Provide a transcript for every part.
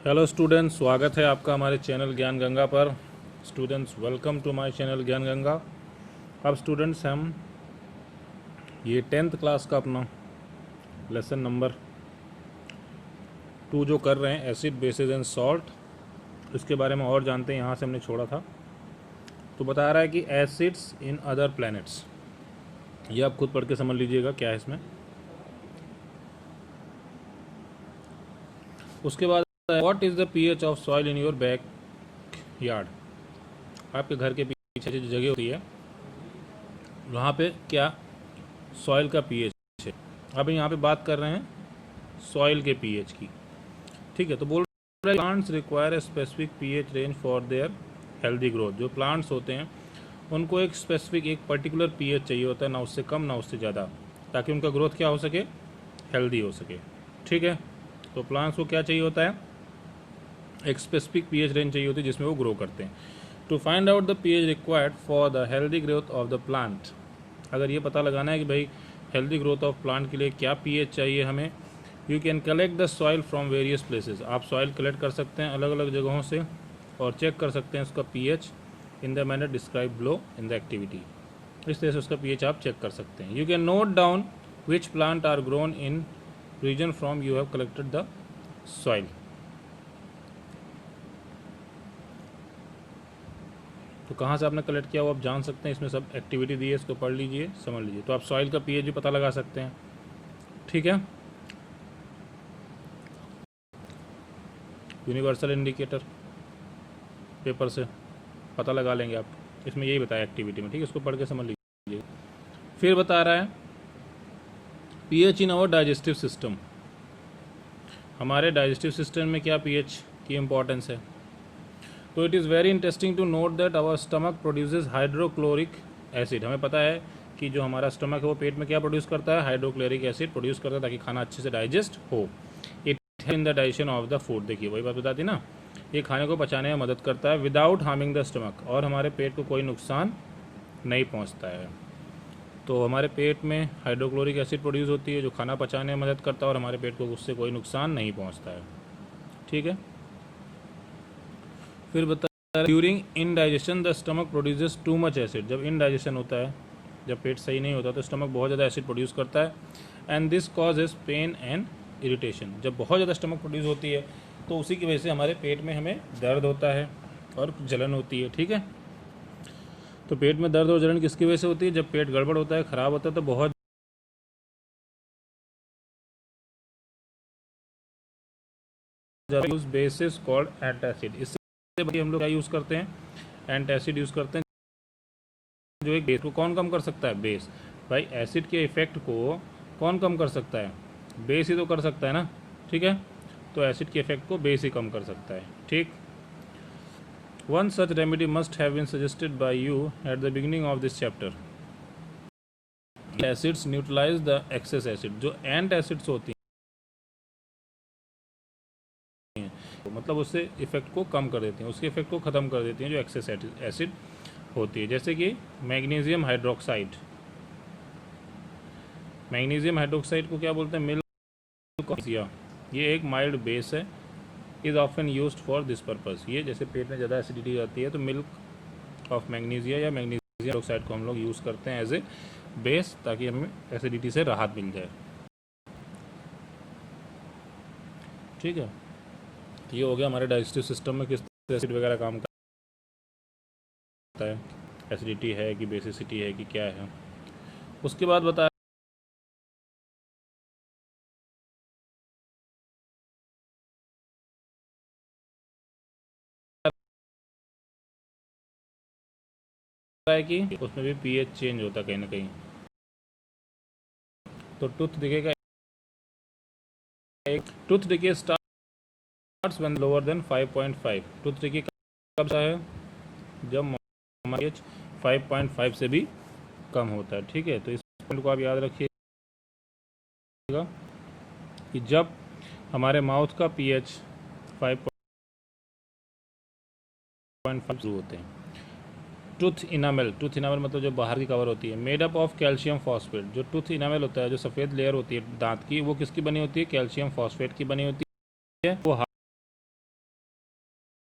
Hello students, स्वागत है आपका हमारे चैनल ज्ञान गंगा पर। Students, welcome to my channel Gyan Ganga. अब स्टूडेंट्स, हम ये 10th क्लास का अपना लेसन नंबर 2 जो कर रहे हैं, एसिड बेसिस एंड सॉल्ट, इसके बारे में और जानते हैं। यहाँ से हमने छोड़ा था। तो बता रहा है कि एसिड्स इन अदर प्लैनेट्स, ये आप खुद पढ़ के समझ लीजिएगा क्या है इसमें। उसके बाद what is the pH of soil in your back yard. आपके घर के पीछे जो जगह होती है वहाँ पे क्या सॉइल का पीएच है। अब यहाँ पे बात कर रहे हैं सॉइल के पीएच की, ठीक है। तो बोल रहे हैं plants require a specific pH range for their healthy growth. जो प्लांट्स होते हैं उनको एक स्पेसिफिक, एक पर्टिकुलर पीएच चाहिए होता है, ना उससे कम ना उससे ज़्यादा, ताकि उनका ग्रोथ क्या हो सके, हेल्दी हो सके, ठीक है। तो प्लांट्स को क्या चाहिए होता है, एक स्पेसिफिक पीएच रेंज चाहिए होती है जिसमें वो ग्रो करते हैं। To find out the pH required for the healthy growth of the plant, अगर ये पता लगाना है कि भाई हेल्दी ग्रोथ ऑफ प्लांट के लिए क्या पीएच चाहिए हमें, you can collect the soil from various places. आप सॉइल कलेक्ट कर सकते हैं अलग अलग जगहों से और चेक कर सकते हैं उसका pH in the manner describe below in the activity. इस तरह से उसका पीएच आप चेक कर सकते हैं। You can note down which plant are grown in region from you have collected the soil. तो कहाँ से आपने कलेक्ट किया वो आप जान सकते हैं। इसमें सब एक्टिविटी दी है, इसको पढ़ लीजिए, समझ लीजिए। तो आप सॉइल का पीएच भी पता लगा सकते हैं, ठीक है। यूनिवर्सल इंडिकेटर पेपर से पता लगा लेंगे आप, इसमें यही बताया एक्टिविटी में, ठीक है। इसको पढ़ के समझ लीजिए। फिर बता रहा है pH in our digestive system. हमारे डाइजेस्टिव सिस्टम में क्या पीएच की इंपॉर्टेंस है। तो it is very interesting to note that our stomach produces hydrochloric acid. हमें पता है कि जो हमारा स्टमक है वो पेट में क्या प्रोड्यूस करता है, हाइड्रोक्लोरिक एसिड प्रोड्यूस करता है, ताकि खाना अच्छे से डाइजेस्ट हो। It in the digestion of the food. देखिए वही बात बताती ना, ये खाने को पचाने में मदद करता है विदाउट हार्मिंग द स्टमक, और हमारे पेट को कोई नुकसान नहीं पहुँचता है। तो हमारे पेट में हाइड्रोक्लोरिक एसिड प्रोड्यूस होती है जो खाना पचाने में मदद करता है, और हमारे पेट को उससे कोई नुकसान नहीं पहुँचता है, ठीक है। फिर बता during indigestion the stomach produces too much acid. जब इनडाइजेशन होता है, जब पेट सही नहीं होता तो स्टमक बहुत ज़्यादा एसिड प्रोड्यूस करता है। And this causes pain and irritation. जब बहुत ज़्यादा स्टमक प्रोड्यूस होती है तो उसी की वजह से हमारे पेट में हमें दर्द होता है और जलन होती है, ठीक है। तो पेट में दर्द और जलन किसकी वजह से होती है, जब पेट गड़बड़ होता है, ख़राब होता है, तो बहुत ज़्यादा बेसिस कॉल्ड एंटासिड। इससे हम लोग क्या यूज़ करते हैं, एंटासिड यूज़ करते हैं, जो एक बेस को कौन कम कर सकता है, बेस। भाई एसिड के इफेक्ट को कौन कम कर सकता है, बेस ही तो कर सकता है ना, ठीक है। तो एसिड के इफेक्ट को बेस ही कम कर सकता है, ठीक। One such remedy must have been suggested by you at the beginning of this chapter. Acids neutralize the excess acid. जो एंट एसिड्स होती हैं तो मतलब उससे इफेक्ट को कम कर देती हैं, उसके इफेक्ट को ख़त्म कर देती हैं जो एक्सेस एसिड होती है। जैसे कि मैग्नीशियम हाइड्रोक्साइड। मैग्नीशियम हाइड्रोक्साइड को क्या बोलते हैं, मिल्क ऑफ, ये एक माइल्ड बेस है। Is often used for this purpose. ये जैसे पेट में ज़्यादा एसिडिटी आती है तो मिल्क ऑफ मैग्नीशिया या मैग्नीशियम हाइड्रोक्साइड को हम लोग यूज़ करते हैं एज ए बेस, ताकि हमें एसिडिटी से राहत मिल जाए, ठीक है। तो ये हो गया हमारे डाइजेस्टिव सिस्टम में किस तरह एसिड वगैरह काम करता है, एसिडिटी है कि बेसिसिटी है कि क्या है। उसके बाद बता है कि उसमें भी पीएच चेंज होता है कहीं ना कहीं। तो टूथ दिखेगा, एक tooth decay starts when lower than 5.5। Tooth decay कब सा है, जब हमारा पीएच 5.5 से भी कम होता है, ठीक है। तो इस पॉइंट को आप याद रखिएगा कि जब हमारे माउथ का पीएच 5.5 शुरू होते हैं। टूथ इनामेल मतलब जो बाहर की कवर होती है, made up of calcium phosphate. जो टूथ इनामेल होता है, जो सफ़ेद लेयर होती है दांत की, वो किसकी बनी होती है, कैल्शियम फॉस्फेट की बनी होती है। वो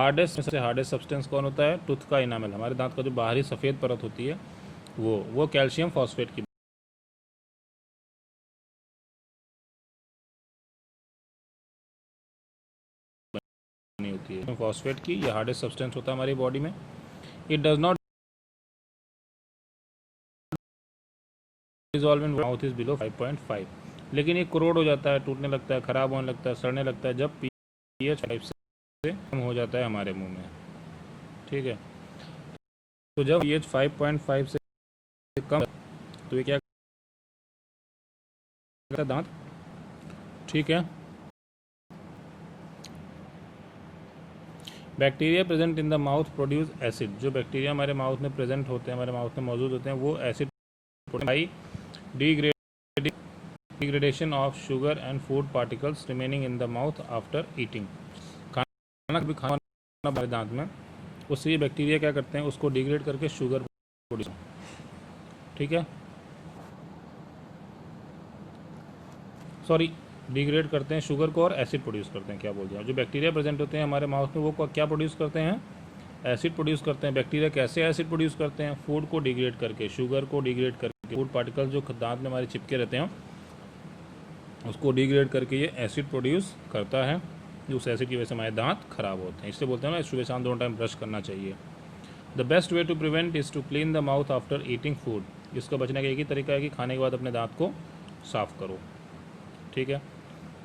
हार्डेस्ट से हार्डेस्ट सब्सटेंस कौन होता है? टूथ का इनामल, हमारे दांत का जो बाहरी सफ़ेद परत होती है वो कैल्शियम फॉस्फेट की बनी होती है। फॉस्फेट की ये हार्डेस्ट सब्सटेंस होता है हमारी बॉडी में। It does not dissolve in mouth is below 5.5, लेकिन ये करोड़ हो जाता है, टूटने लगता है, ख़राब होने लगता है, सड़ने लगता है जब pH 5 से कम हो जाता है हमारे मुंह में। ठीक है, तो जब pH 5.5 से कम तो ये क्या करता है? दांत। ठीक है, bacteria present in the mouth produce acid. जो बैक्टीरिया हमारे माउथ में प्रेजेंट होते हैं, हमारे माउथ में मौजूद होते हैं, वो acid by degradation of sugar and food particles remaining in the mouth after eating. खाना भी खाना हमारे दांत में, उससे ये बैक्टीरिया क्या करते हैं, उसको डिग्रेड करके शुगर प्रोड्यूस। ठीक है, सॉरी, डिग्रेड करते हैं शुगर को और एसिड प्रोड्यूस करते हैं। क्या बोल दिया? जो बैक्टीरिया प्रेजेंट होते हैं हमारे माउथ में वो क्या प्रोड्यूस करते हैं? एसिड प्रोड्यूस करते हैं। बैक्टीरिया कैसे एसिड प्रोड्यूस करते हैं? फूड को डिग्रेड करके, शुगर को डिग्रेड करके, फूड पार्टिकल्स जो दांत में हमारे चिपके रहते हैं उसको डिग्रेड करके ये एसिड प्रोड्यूस करता है। उस एसिड की वजह से हमारे दांत खराब होते हैं। इसलिए बोलते हैं ना सुबह शाम दोनों टाइम ब्रश करना चाहिए। The best way to prevent is to clean the mouth after eating food. इसका बचने का एक ही तरीका है कि खाने के बाद अपने दांत को साफ़ करो। ठीक है,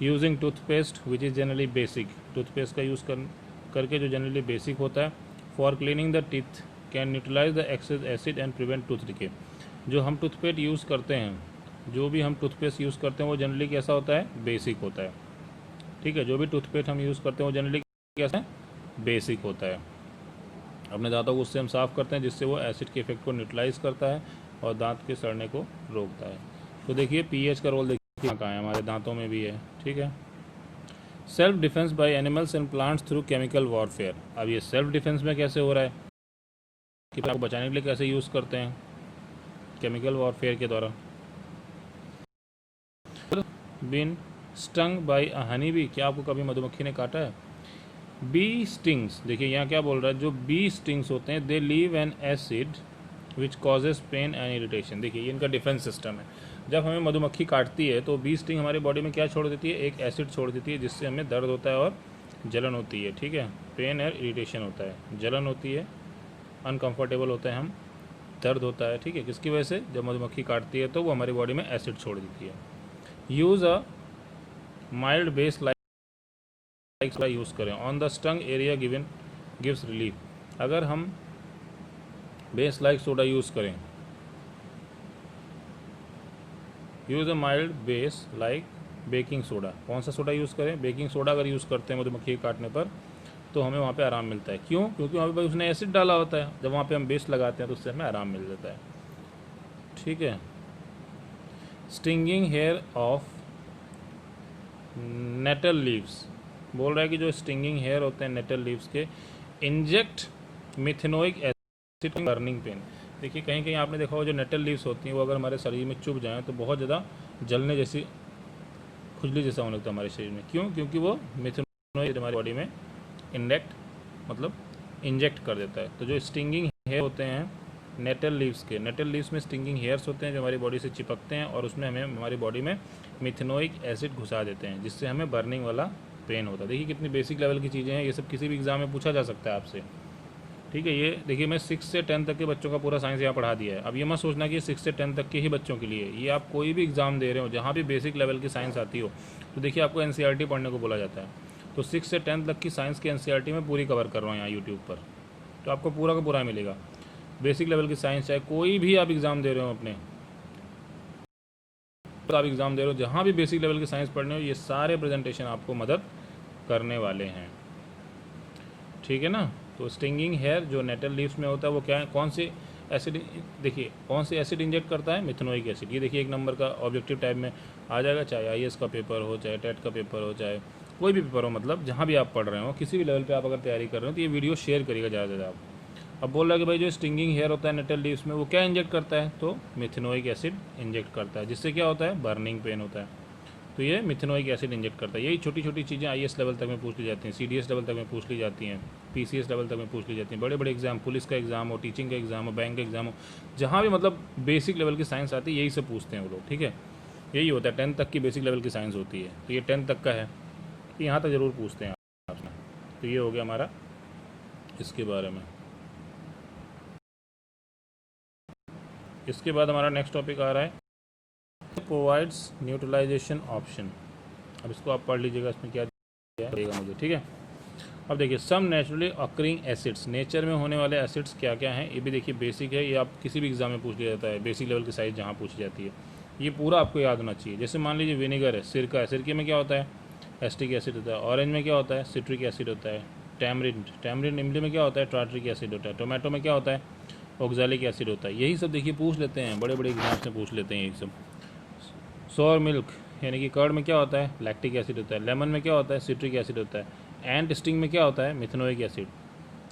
using toothpaste which is generally basic. Toothpaste का यूज़ करके जो जनरली बेसिक होता है। For cleaning the teeth can neutralize the excess acid and prevent tooth decay. जो हम टूथपेस्ट यूज़ करते हैं, जो भी हम टूथपेस्ट यूज़ करते हैं वो जनरली कैसा होता है? बेसिक होता है। ठीक है, जो भी टूथपेस्ट हम यूज़ करते हैं वो जनरली कैसा है? बेसिक होता है। अपने दांतों को उससे हम साफ़ करते हैं जिससे वो एसिड के इफेक्ट को न्यूट्रलाइज करता है और दांत के सड़ने को रोकता है। तो देखिए पीएच का रोल देखिए कहाँ है, हमारे दांतों में भी है। ठीक है, self defence by animals and plants through chemical warfare. अब ये सेल्फ डिफेंस में कैसे हो रहा है कि आपको बचाने के लिए कैसे यूज़ करते हैं? केमिकल वॉरफेयर के द्वारा। Been stung by a honey bee. क्या आपको कभी मधुमक्खी ने काटा है? बी स्टिंग्स, देखिए यहाँ क्या बोल रहा है, जो बी स्टिंग्स होते हैं they leave an acid which causes pain and irritation. देखिए ये इनका डिफेंस सिस्टम है। जब हमें मधुमक्खी काटती है तो बी स्टिंग हमारी बॉडी में क्या छोड़ देती है? एक एसिड छोड़ देती है जिससे हमें दर्द होता है और जलन होती है। ठीक है, पेन और इरिटेशन होता है, जलन होती है, अनकंफर्टेबल होता है, हम दर्द होता है। ठीक है, किसकी वजह से? जब मधुमक्खी काटती है तो वो हमारी बॉडी में एसिड छोड़ देती है। Use a mild base like use करें on the stung area gives relief. अगर हम बेस लाइक सोडा यूज़ करें, use a mild base like baking soda. कौन सा सोडा यूज़ करें? बेकिंग सोडा अगर यूज़ करते हैं मधुमक्खी के काटने पर तो हमें वहाँ पे आराम मिलता है। क्यों? क्योंकि वहाँ पे उसने एसिड डाला होता है। जब वहाँ पे हम बेस लगाते हैं तो उससे हमें आराम मिल जाता है। ठीक है, stinging hair of nettle leaves. बोल रहा है कि जो स्टिंगिंग हेयर होते हैं नेटल लीव्स के, inject methanoic acid burning pain. देखिए कहीं कहीं आपने देखा हो जो नेटल लीव्स होती हैं वो अगर हमारे शरीर में चुभ जाएँ तो बहुत ज़्यादा जलने जैसी, खुजली जैसा होने लगता है हमारे शरीर में। क्यों? क्योंकि वो मिथेनोइक हमारी बॉडी में इंजेक्ट कर देता है। तो जो स्टिंगिंग हेयर होते हैं नेटल लीव्स के, नेटल लीव्स में स्टिंगिंग हेयर्स होते हैं जो हमारी बॉडी से चिपकते हैं और उसमें हमें हमारी बॉडी में मिथेनोइक एसिड घुसा देते हैं जिससे हमें बर्निंग वाला पेन होता है। देखिए कितनी बेसिक लेवल की चीज़ें हैं, ये सब किसी भी एग्जाम में पूछा जा सकता है आपसे। ठीक है, ये देखिए मैं 6 से 10 तक के बच्चों का पूरा साइंस यहाँ पढ़ा दिया है। अब ये मत सोचना कि 6 से 10 तक के ही बच्चों के लिए, ये आप कोई भी एग्जाम दे रहे हो जहाँ भी बेसिक लेवल की साइंस आती हो तो देखिए आपको एनसीईआरटी पढ़ने को बोला जाता है। तो 6 से 10 तक की साइंस की एनसीईआरटी में पूरी कवर कर रहा हूँ यहाँ यूट्यूब पर, तो आपको पूरा का पूरा मिलेगा। बेसिक लेवल की साइंस चाहे कोई भी आप एग्ज़ाम दे रहे हो अपने, तो आप एग्ज़ाम दे रहे हो जहाँ भी बेसिक लेवल की साइंस पढ़ने हो, ये सारे प्रेजेंटेशन आपको मदद करने वाले हैं। ठीक है ना। तो स्टिंगिंग हेयर जो नेटल लीव्स में होता है वो क्या है, कौन सी एसिड, देखिए कौन सी एसिड इंजेक्ट करता है? Methanoic acid. ये देखिए 1 नंबर का ऑब्जेक्टिव टाइप में आ जाएगा, चाहे आईएएस का पेपर हो, चाहे टेट का पेपर हो, चाहे कोई भी पेपर हो, मतलब जहाँ भी आप पढ़ रहे हो, किसी भी लेवल पे आप अगर तैयारी कर रहे हो तो ये वीडियो शेयर करिएगा ज़्यादा से ज़्यादा आप। अब बोल रहा है कि भाई जो स्टिंगिंग हेयर होता है नेटल लीव्स में वो क्या इंजेक्ट करता है? तो मिथेनोइक एसिड इंजेक्ट करता है जिससे क्या होता है? बर्निंग पेन होता है। तो ये मिथेनोइक एसिड इंजेक्ट करता है। यही छोटी छोटी चीज़ें आईएएस लेवल तक में पूछ ली जाती हैं, सीडीएस लेवल तक में पूछ ली जाती हैं, पीसीएस लेवल तक में पूछ ली जाती हैं। बड़े बड़े एग्जाम, पुलिस का एग्जाम हो, टीचिंग का एग्जाम हो, बैंक का एग्जाम हो, जहाँ भी मतलब बेसिक लेवल की साइंस आती है यही से पूछते हैं वो लोग। ठीक है, यही होता है, 10th तक की बेसिक लेवल की साइंस होती है, तो ये 10th तक का है, तो यहाँ तक ज़रूर पूछते हैं आपने। तो ये हो गया हमारा इसके बारे में। इसके बाद हमारा नेक्स्ट टॉपिक आ रहा है प्रोवाइड्स न्यूट्रलाइजेशन ऑप्शन। अब इसको आप पढ़ लीजिएगा, इसमें क्या देगा मुझे। ठीक है, अब देखिए सम नेचुरली अकरिंग एसिड्स, नेचर में होने वाले एसिड्स क्या क्या हैं, ये भी देखिए बेसिक है, ये आप किसी भी एग्जाम में पूछ लिया जाता है, बेसिक लेवल की साइज जहाँ पूछी जाती है, ये पूरा आपको याद होना चाहिए। जैसे मान लीजिए विनेगर है, सिरका है, सिरके में क्या होता है, एस्टिक एसिड होता है। ऑरेंज में क्या होता है, सिट्रिक एसिड होता है। टैमरिंड इमली में क्या होता है, टार्ट्रिक एसिड होता है। टोमेटो में क्या होता है, ऑक्जेलिक एसिड होता है। यही सब देखिए पूछ लेते हैं, बड़े बड़े एग्जाम्स में पूछ लेते हैं यही सब। सोर मिल्क यानी कि कर्ड में क्या होता है, लैक्टिक एसिड होता है। लेमन में क्या होता है, सिट्रिक एसिड होता है। एंट स्टिंग में क्या होता है, मिथेनोइक एसिड,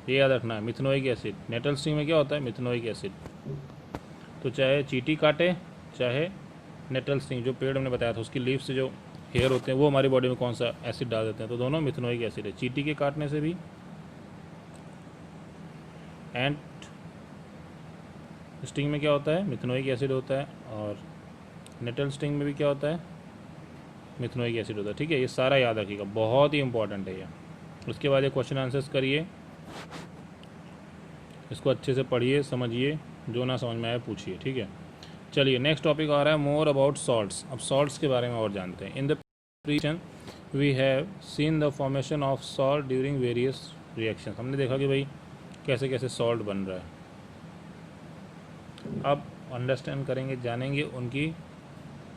ये याद रखना है, मिथेनोइक एसिड। नेटल स्टिंग में क्या होता है, मिथेनोइक एसिड। तो चाहे चींटी काटे, चाहे नेटल स्टिंग, जो पेड़ हमने बताया था उसकी लीफ से जो हेयर होते हैं वो हमारी बॉडी में कौन सा एसिड डाल देते हैं, तो दोनों मिथेनोइक एसिड है। चींटी के काटने से भी, एंट स्टिंग में क्या होता है, मिथेनोइक एसिड होता है, और नेटल स्टिंग में भी क्या होता है, मिथेनोइक एसिड होता है। ठीक है, ये सारा याद रखिएगा, बहुत ही इंपॉर्टेंट है ये। उसके बाद ये क्वेश्चन आंसर्स करिए, इसको अच्छे से पढ़िए, समझिए, जो ना समझ में आए पूछिए। ठीक है, चलिए नेक्स्ट टॉपिक आ रहा है मोर अबाउट सॉल्ट्स। अब सॉल्ट्स के बारे में और जानते हैं। In the precision we have seen the formation of salt during various reaction. हमने देखा कि भाई कैसे कैसे सॉल्ट बन रहा है। अब अंडरस्टैंड करेंगे, जानेंगे उनकी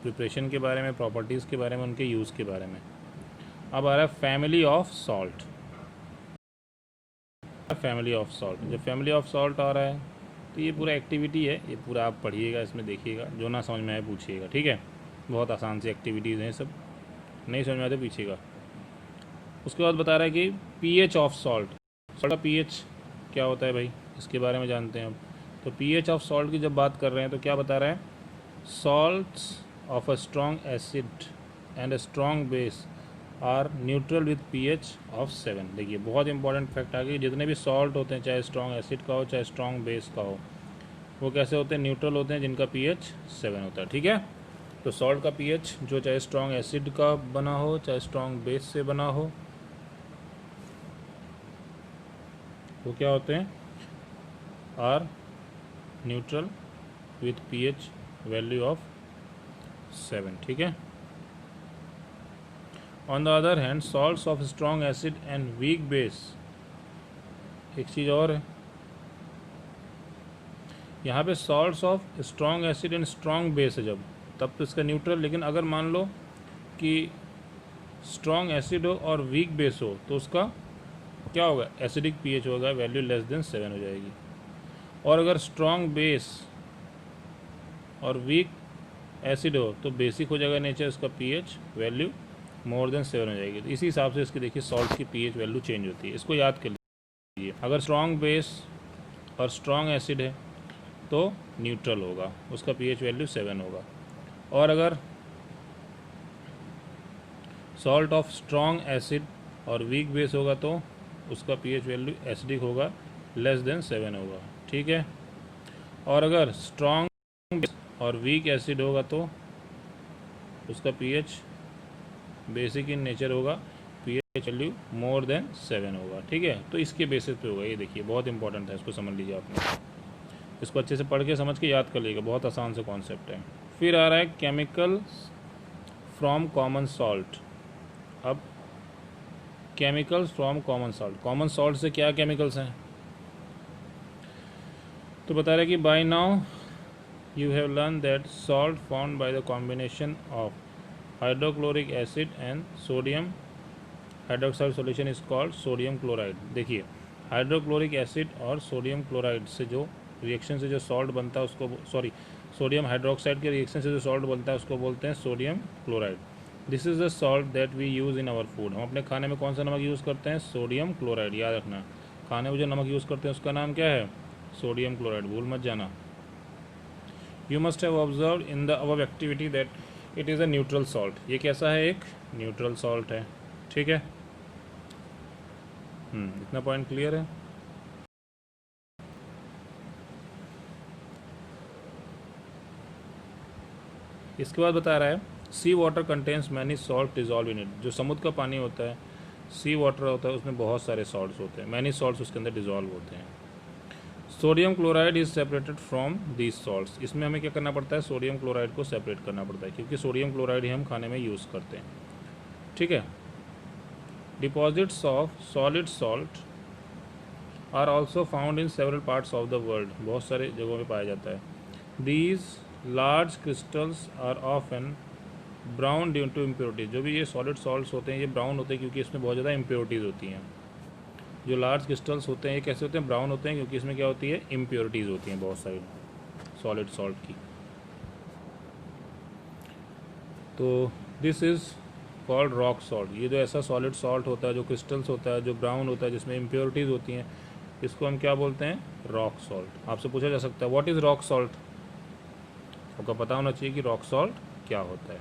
प्रिपरेशन के बारे में, प्रॉपर्टीज़ के बारे में, उनके यूज़ के बारे में। अब आ रहा है family of salt. Family of salt, जब फैमिली ऑफ सॉल्ट आ रहा है तो ये पूरा एक्टिविटी है, ये पूरा आप पढ़िएगा, इसमें देखिएगा, जो ना समझ में आए पूछिएगा। ठीक है, बहुत आसान सी एक्टिविटीज़ हैं सब, नहीं समझ में आए तो पूछिएगा। उसके बाद बता रहा है कि पीएच ऑफ सॉल्ट। सॉल्ट का पीएच क्या होता है भाई, इसके बारे में जानते हैं अब। तो पीएच ऑफ सॉल्ट की जब बात कर रहे हैं तो क्या बता रहा है, salts of a strong acid and a strong base are neutral with pH of 7। देखिए बहुत इंपॉर्टेंट फैक्ट आ गई, जितने भी सॉल्ट होते हैं, चाहे स्ट्रॉन्ग एसिड का हो चाहे स्ट्रॉन्ग बेस का हो, वो कैसे होते हैं, न्यूट्रल होते हैं, जिनका पीएच 7 होता है। ठीक है, तो सॉल्ट का पीएच जो चाहे स्ट्रॉन्ग एसिड का बना हो चाहे स्ट्रॉन्ग बेस से बना हो, वो क्या होते हैं, are neutral with pH value of 7। ठीक है, on the other hand salts of strong acid and weak base, एक चीज़ और है यहाँ पे, salts of strong acid and strong base है जब, तब तो इसका न्यूट्रल। लेकिन अगर मान लो कि स्ट्रॉन्ग एसिड हो और वीक बेस हो तो उसका क्या होगा, एसिडिक पीएच होगा, वैल्यू लेस देन 7 हो जाएगी। और अगर स्ट्रॉन्ग बेस और वीक एसिड हो तो बेसिक हो जाएगा नेचर, इसका पीएच वैल्यू मोर देन 7 हो जाएगी। तो इसी हिसाब से इसकी देखिए सॉल्ट की पीएच वैल्यू चेंज होती है, इसको याद कर लीजिए। अगर स्ट्रॉन्ग बेस और स्ट्रॉन्ग एसिड है तो न्यूट्रल होगा, उसका पीएच वैल्यू 7 होगा। और अगर सॉल्ट ऑफ स्ट्रॉन्ग एसिड और वीक बेस होगा तो उसका पीएच वैल्यू एसिडिक होगा, लेस देन 7 होगा। ठीक है, और अगर स्ट्रॉन्ग और वीक एसिड होगा तो उसका पीएच बेसिक इन नेचर होगा, पीएच वैल्यू मोर देन 7 होगा। ठीक है, तो इसके बेसिस पे होगा। ये देखिए बहुत इंपॉर्टेंट है, इसको समझ लीजिए आपने, इसको अच्छे से पढ़ के समझ के याद कर लीजिएगा, बहुत आसान से कॉन्सेप्ट है। फिर आ रहा है केमिकल्स फ्रॉम कॉमन सॉल्ट। अब chemicals from common salt, common salt से क्या केमिकल्स हैं, तो बता रहे कि by now you have learn that salt found by the combination of hydrochloric acid and sodium hydroxide solution is called sodium chloride. देखिए hydrochloric acid और sodium chloride से जो रिएक्शन से जो सॉल्ट बनता है उसको, सॉरी, सोडियम हाइड्रोक्साइड के रिएक्शन से जो सॉल्ट बनता है उसको बोलते हैं sodium chloride. This is the salt that we use in our food. हम अपने खाने में कौन सा नमक यूज़ करते हैं, सोडियम क्लोराइड। याद रखना, खाने में जो नमक यूज़ करते हैं उसका नाम क्या है, सोडियम क्लोराइड, भूल मत जाना। You must have observed in the above activity that it is a neutral salt. ये कैसा है? एक न्यूट्रल सॉल्ट है। ठीक है, इतना पॉइंट क्लियर है। इसके बाद बता रहा है sea water contains many salt dissolve in it. जो समुद्र का पानी होता है, सी वाटर होता है, उसमें बहुत सारे सॉल्ट्स होते हैं, मैनी सॉल्ट्स उसके अंदर डिजॉल्व होते हैं। Sodium chloride is separated from these salts. इसमें हमें क्या करना पड़ता है? सोडियम क्लोराइड को सेपरेट करना पड़ता है, क्योंकि सोडियम क्लोराइड ही हम खाने में यूज़ करते हैं। ठीक है। Deposits of solid salt are also found in several parts of the world. बहुत सारे जगहों में पाया जाता है। These large crystals are often brown due to impurities. जो भी ये सॉलिड सॉल्ट्स होते हैं ये ब्राउन होते हैं क्योंकि इसमें बहुत ज़्यादा इम्प्योरिटीज़ होती हैं। जो लार्ज क्रिस्टल्स होते हैं ये कैसे होते हैं? ब्राउन होते हैं, क्योंकि इसमें क्या होती है? इम्प्योरिटीज़ होती हैं बहुत सारी सॉलिड सॉल्ट की। तो this is called rock salt. ये जो ऐसा सॉलिड सॉल्ट होता है, जो क्रिस्टल्स होता है, जो ब्राउन होता है, जिसमें इम्प्योरिटीज़ होती हैं, इसको हम क्या बोलते हैं? Rock salt. आपसे पूछा जा सकता है व्हाट इज़ रॉक सॉल्ट? आपको पता होना चाहिए कि रॉक सॉल्ट क्या होता है।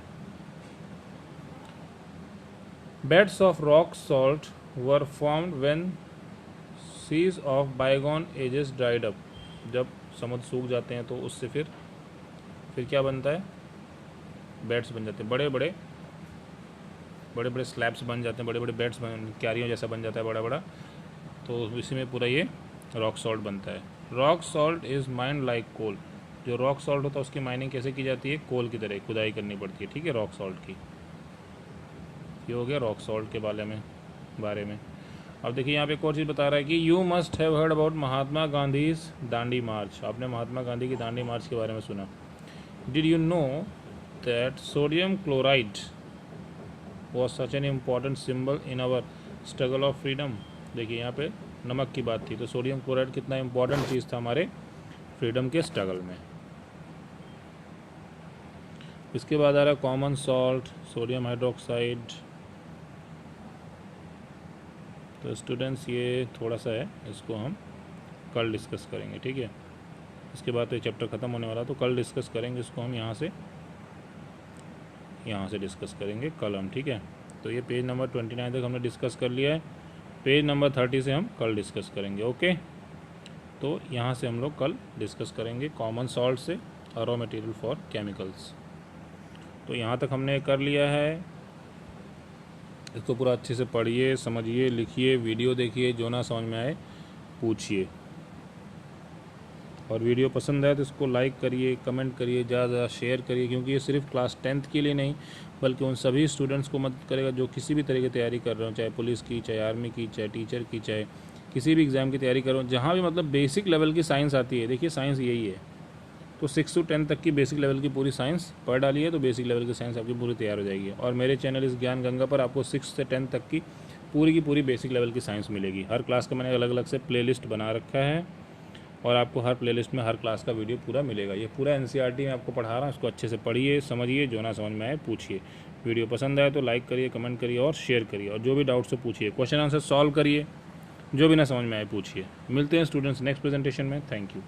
Beds of rock salt were formed when seas of bygone ages dried up. जब समुद्र सूख जाते हैं तो उससे फिर क्या बनता है? बेड्स बन जाते हैं, बड़े बड़े स्लैब्स बन जाते हैं, बड़े बड़े बेड्स क्यारियों जैसा बन जाता है बड़ा बड़ा। तो इसी में पूरा ये रॉक सॉल्ट बनता है। Rock salt is mined like coal. जो रॉक सॉल्ट होता है उसकी माइनिंग कैसे की जाती है? कोल की तरह खुदाई करनी पड़ती है। ठीक है, रॉक सॉल्ट की। ये हो गया रॉक सॉल्ट के बारे में। अब देखिए यहाँ पे एक और चीज़ बता रहा है कि you must have heard about Mahatma Gandhi's Dandi march. आपने महात्मा गांधी की दांडी मार्च के बारे में सुना। Did you know that sodium chloride was such an important symbol in our struggle of freedom. देखिए यहाँ पे नमक की बात थी, तो सोडियम क्लोराइड कितना इम्पॉर्टेंट चीज़ था हमारे फ्रीडम के स्ट्रगल में। इसके बाद आ रहा है कॉमन सॉल्ट, सोडियम हाइड्रोक्साइड। तो स्टूडेंट्स ये थोड़ा सा है, इसको हम कल डिस्कस करेंगे। ठीक है, इसके बाद तो ये चैप्टर ख़त्म होने वाला, तो कल डिस्कस करेंगे इसको हम। यहाँ से डिस्कस करेंगे कल हम। ठीक है, तो ये पेज नंबर 29 तक हमने डिस्कस कर लिया है। पेज नंबर 30 से हम कल डिस्कस करेंगे। ओके, तो यहाँ से हम लोग कल डिस्कस करेंगे कॉमन सॉल्ट से और रॉ मटेरियल फॉर केमिकल्स। तो यहाँ तक हमने कर लिया है। इसको पूरा अच्छे से पढ़िए, समझिए, लिखिए, वीडियो देखिए, जो ना समझ में आए पूछिए। और वीडियो पसंद आए तो इसको लाइक करिए, कमेंट करिए, ज़्यादा ज़्यादा शेयर करिए, क्योंकि ये सिर्फ क्लास 10th के लिए नहीं बल्कि उन सभी स्टूडेंट्स को मदद करेगा जो किसी भी तरह की तैयारी कर रहे हो, चाहे पुलिस की, चाहे आर्मी की, चाहे टीचर की, चाहे किसी भी एग्ज़ाम की तैयारी कर रहे हो, जहाँ भी मतलब बेसिक लेवल की साइंस आती है। देखिए साइंस यही है, तो 6 से 10 तक की बेसिक लेवल की पूरी साइंस पढ़ डालिए तो बेसिक लेवल की साइंस आपकी पूरी तैयार हो जाएगी। और मेरे चैनल इस ज्ञान गंगा पर आपको 6 से 10 तक की पूरी बेसिक लेवल की साइंस मिलेगी। हर क्लास का मैंने अलग अलग से प्लेलिस्ट बना रखा है और आपको हर प्लेलिस्ट में हर क्लास का वीडियो पूरा मिलेगा। ये पूरा NCERT में आपको पढ़ा रहा हूँ, इसको अच्छे से पढ़िए, समझिए, जो ना समझ में आए पूछिए। वीडियो पसंद आए तो लाइक करिए, कमेंट करिए और शेयर करिए, और जो भी डाउट्स हो पूछिए, क्वेश्चन आंसर सॉल्व करिए, जो भी ना समझ में आए पूछिए। मिलते हैं स्टूडेंट्स नेक्स्ट प्रेजेंटेशन में। Thank you.